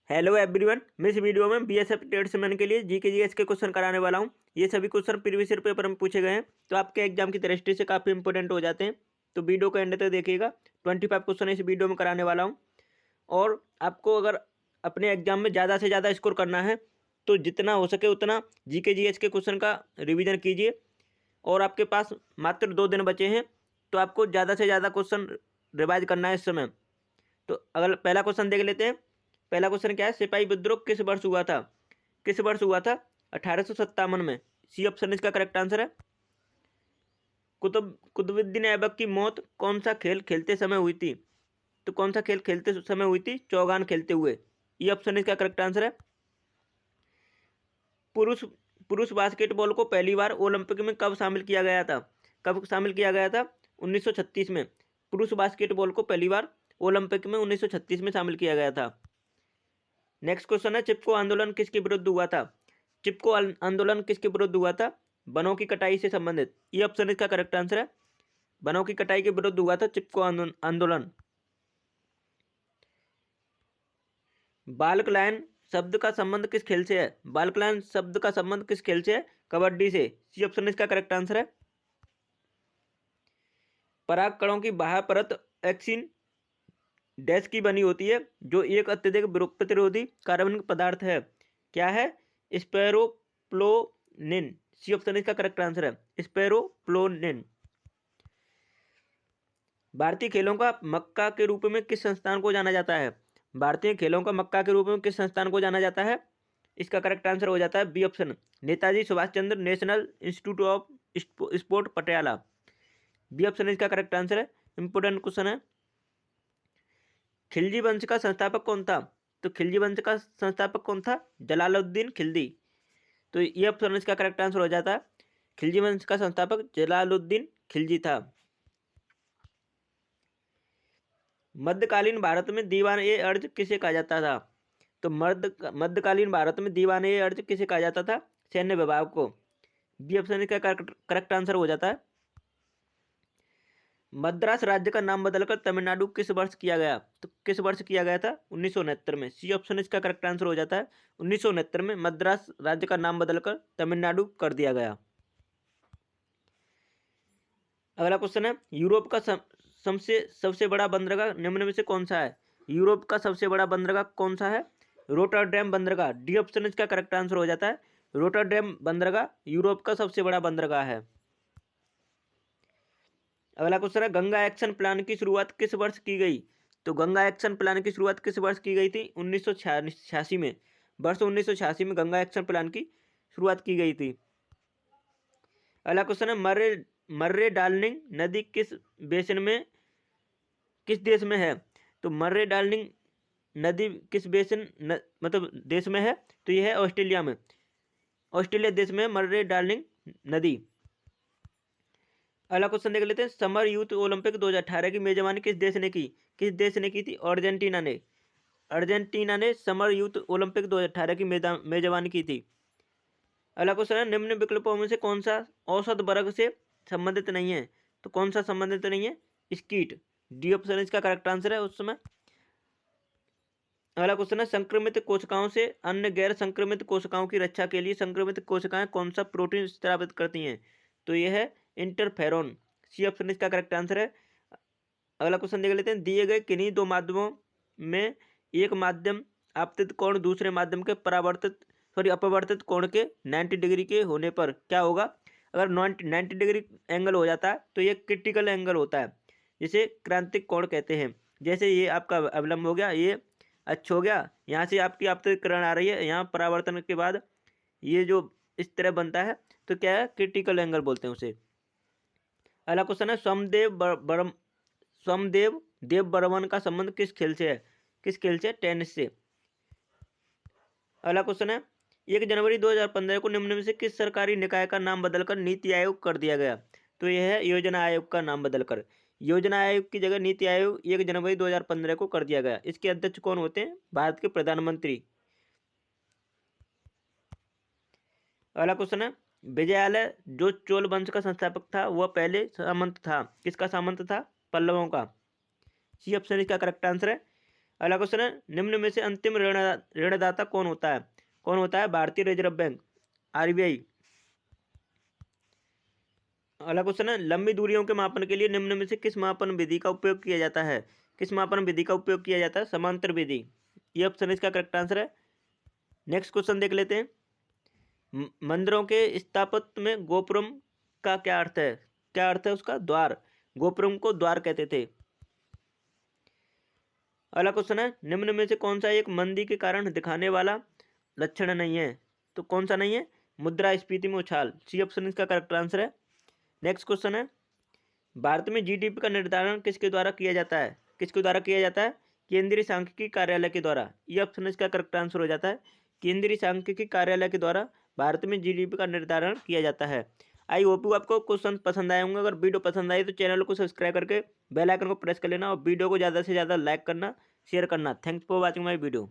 Hello everyone, मैं इस video में बीएसएफ ट्रेड्समैन के लिए जीके जीएस के क्वेश्चन कराने वाला हूं। ये सभी क्वेश्चन प्रीवियस ईयर पेपर में पूछे गए हैं, तो आपके एग्जाम की दृष्टि से काफ़ी इंपॉर्टेंट हो जाते हैं। तो वीडियो को एंड तक देखिएगा। 25 क्वेश्चन इस वीडियो में कराने वाला हूँ। और आपको अगर अपने एग्जाम में ज़्यादा से ज़्यादा स्कोर करना है तो जितना हो सके उतना जीके जीएस के क्वेश्चन का रिविजन कीजिए। और आपके पास मात्र 2 दिन बचे हैं, तो आपको ज़्यादा से ज़्यादा क्वेश्चन रिवाइज करना है इस समय। तो अगर पहला क्वेश्चन देख लेते हैं। पहला क्वेश्चन क्या है, सिपाही विद्रोह किस वर्ष हुआ था? किस वर्ष हुआ था? 1857 में। सी ऑप्शन इसका करेक्ट आंसर है। कुतुबुद्दीन ऐबक की मौत कौन सा खेल खेलते समय हुई थी? तो कौन सा खेल खेलते समय हुई थी? चौगान खेलते हुए। ये ऑप्शन इसका करेक्ट आंसर है। पुरुष पुरुष बास्केटबॉल को पहली बार ओलंपिक में कब शामिल किया गया था? कब शामिल किया गया था? 1936 में। पुरुष बास्केटबॉल को पहली बार ओलंपिक में 1936 में शामिल किया गया था। नेक्स्ट क्वेश्चन है, चिपको आंदोलन किसके विरुद्ध हुआ था? चिपको आंदोलन किसके विरुद्ध हुआ था? वनों की कटाई से संबंधित। ये ऑप्शन इसका करेक्ट आंसर है। वनों की कटाई के विरुद्ध हुआ था चिपको आंदोलन। बाल्कलाइन शब्द का संबंध किस खेल से है? बाल्कलाइन शब्द का संबंध किस खेल से है? कबड्डी से। सी ऑप्शन इसका करेक्ट आंसर है। परागकणों की बाह्य परत एक्सिन डैश की बनी होती है, जो एक अत्यधिक प्रतिरोधी कार्बनिक पदार्थ है। क्या है? स्पेरोप्लोनिन। सी ऑप्शन इसका करेक्ट आंसर है, स्पेरोप्लोनिन। भारतीय खेलों का मक्का के रूप में किस संस्थान को जाना जाता है? भारतीय खेलों का मक्का के रूप में किस संस्थान को जाना जाता है? इसका करेक्ट आंसर हो जाता है B option, Netaji Subhash Chandra national institute of sport Patiala. B option इसका करेक्ट आंसर है। इंपोर्टेंट क्वेश्चन है। खिलजी वंश का संस्थापक कौन था? तो खिलजी वंश का संस्थापक कौन था? जलालुद्दीन खिलजी। तो ये ऑप्शन इसका करेक्ट आंसर हो जाता है। खिलजी वंश का संस्थापक जलालुद्दीन खिलजी था। मध्यकालीन भारत में दीवान ए अर्ज किसे कहा जाता था? तो मध्यकालीन भारत में दीवान ए अर्ज किसे कहा जाता था? सैन्य विभाग को। बी ऑप्शन इसका करेक्ट आंसर हो जाता है। मद्रास राज्य का नाम बदलकर तमिलनाडु किस वर्ष किया गया? तो किस वर्ष किया गया था? 1969 में। सी ऑप्शन इसका करेक्ट आंसर हो जाता है। 1969 में मद्रास राज्य का नाम बदलकर तमिलनाडु कर दिया गया। अगला क्वेश्चन है, यूरोप का सबसे बड़ा बंदरगाह निम्न में से कौन सा है? यूरोप का सबसे बड़ा बंदरगाह कौन सा है? रोटरडैम बंदरगाह। डी ऑप्शन इसका करेक्ट आंसर हो जाता है। रोटरडैम बंदरगाह यूरोप का सबसे बड़ा बंदरगाह है। अगला क्वेश्चन है, गंगा एक्शन प्लान की शुरुआत किस वर्ष की गई? तो गंगा एक्शन प्लान की शुरुआत किस वर्ष की गई थी? 1986 में। वर्ष 1986 में गंगा एक्शन प्लान की शुरुआत की गई थी। अगला क्वेश्चन है, मर्रे मर्रे डार्लिंग नदी किस देश में है? तो मर्रे डार्लिंग नदी किस मतलब देश में है? तो यह है ऑस्ट्रेलिया में। ऑस्ट्रेलिया देश में मर्रे डार्लिंग नदी। अगला क्वेश्चन देख लेते हैं, समर यूथ ओलंपिक 2018 की मेजबानी किस देश ने की? किस देश ने की थी? अर्जेंटीना ने। अर्जेंटीना ने समर यूथ ओलंपिक 2018 की मेजबानी की थी। अगला क्वेश्चन है, निम्न विकल्पों में से कौन सा औसत वर्ग से संबंधित नहीं है? तो कौन सा संबंधित नहीं है? स्कीट। डी ऑप्शन इसका करेक्ट आंसर है उस समय। अगला क्वेश्चन है, संक्रमित कोशिकाओं से अन्य गैर संक्रमित कोशिकाओं की रक्षा के लिए संक्रमित कोशिकाएं कौन सा प्रोटीन स्रावित करती हैं? तो यह है इंटरफेरोन। सी ऑप्शन इसका करेक्ट आंसर है। अगला क्वेश्चन देख लेते हैं, दिए गए किन्हीं दो माध्यमों में एक माध्यम आपतित कोण दूसरे माध्यम के अपवर्तित कोण के 90 डिग्री के होने पर क्या होगा? अगर 90 डिग्री एंगल हो जाता है तो ये क्रिटिकल एंगल होता है, जिसे क्रांतिक कोण कहते हैं। जैसे ये आपका अवलंब हो गया, ये अच्छा हो गया, यहाँ से आपकी आपतित किरण आ रही है, यहाँ परावर्तन के बाद ये जो इस तरह बनता है, तो क्या है? क्रिटिकल एंगल बोलते हैं उसे। अगला क्वेश्चन है, सोमदेव देव बर्मन का संबंध किस खेल से है? किस खेल से? टेनिस से। अगला क्वेश्चन है, 1 जनवरी 2015 को निम्न में से किस सरकारी निकाय का नाम बदलकर नीति आयोग कर दिया गया? तो यह है योजना आयोग का नाम बदलकर। योजना आयोग की जगह नीति आयोग 1 जनवरी 2015 को कर दिया गया। इसके अध्यक्ष कौन होते हैं? भारत के प्रधानमंत्री। अगला क्वेश्चन है, विजयालय जो चोल वंश का संस्थापक था वह पहले सामंत था। किसका सामंत था? पल्लवों का। सी ऑप्शन इसका करेक्ट आंसर है। अगला क्वेश्चन है, निम्न में से अंतिम ऋणदाता कौन होता है? कौन होता है? भारतीय रिजर्व बैंक, आरबीआई। अगला क्वेश्चन है, लंबी दूरियों के मापन के लिए निम्न में से किस मापन विधि का उपयोग किया जाता है? किस मापन विधि का उपयोग किया जाता है? समांतर विधि। ये ऑप्शन इसका करेक्ट आंसर है। नेक्स्ट क्वेश्चन देख लेते हैं, मंदिरों के स्थापत्य में गोपुरम का क्या अर्थ है? क्या अर्थ है उसका? द्वार। गोपुरम को द्वार कहते थे। अगला क्वेश्चन है, निम्न में से कौन सा एक मंदी के कारण दिखाने वाला लक्षण नहीं है? तो कौन सा नहीं है? मुद्रास्फीति में उछाल। सी ऑप्शन इसका करेक्ट आंसर है। नेक्स्ट क्वेश्चन है, भारत में जीडीपी का निर्धारण किसके द्वारा किया जाता है? किसके द्वारा किया जाता है? केंद्रीय सांख्यिकी कार्यालय के द्वारा। ये ऑप्शन इसका करेक्ट आंसर हो जाता है। केंद्रीय सांख्यिकी कार्यालय के द्वारा भारत में जीडीपी का निर्धारण किया जाता है। आई होप यू आपको क्वेश्चन पसंद आए होंगे। अगर वीडियो पसंद आई तो चैनल को सब्सक्राइब करके बेल आइकन को प्रेस कर लेना और वीडियो को ज़्यादा से ज़्यादा लाइक करना, शेयर करना। Thanks for watching my video.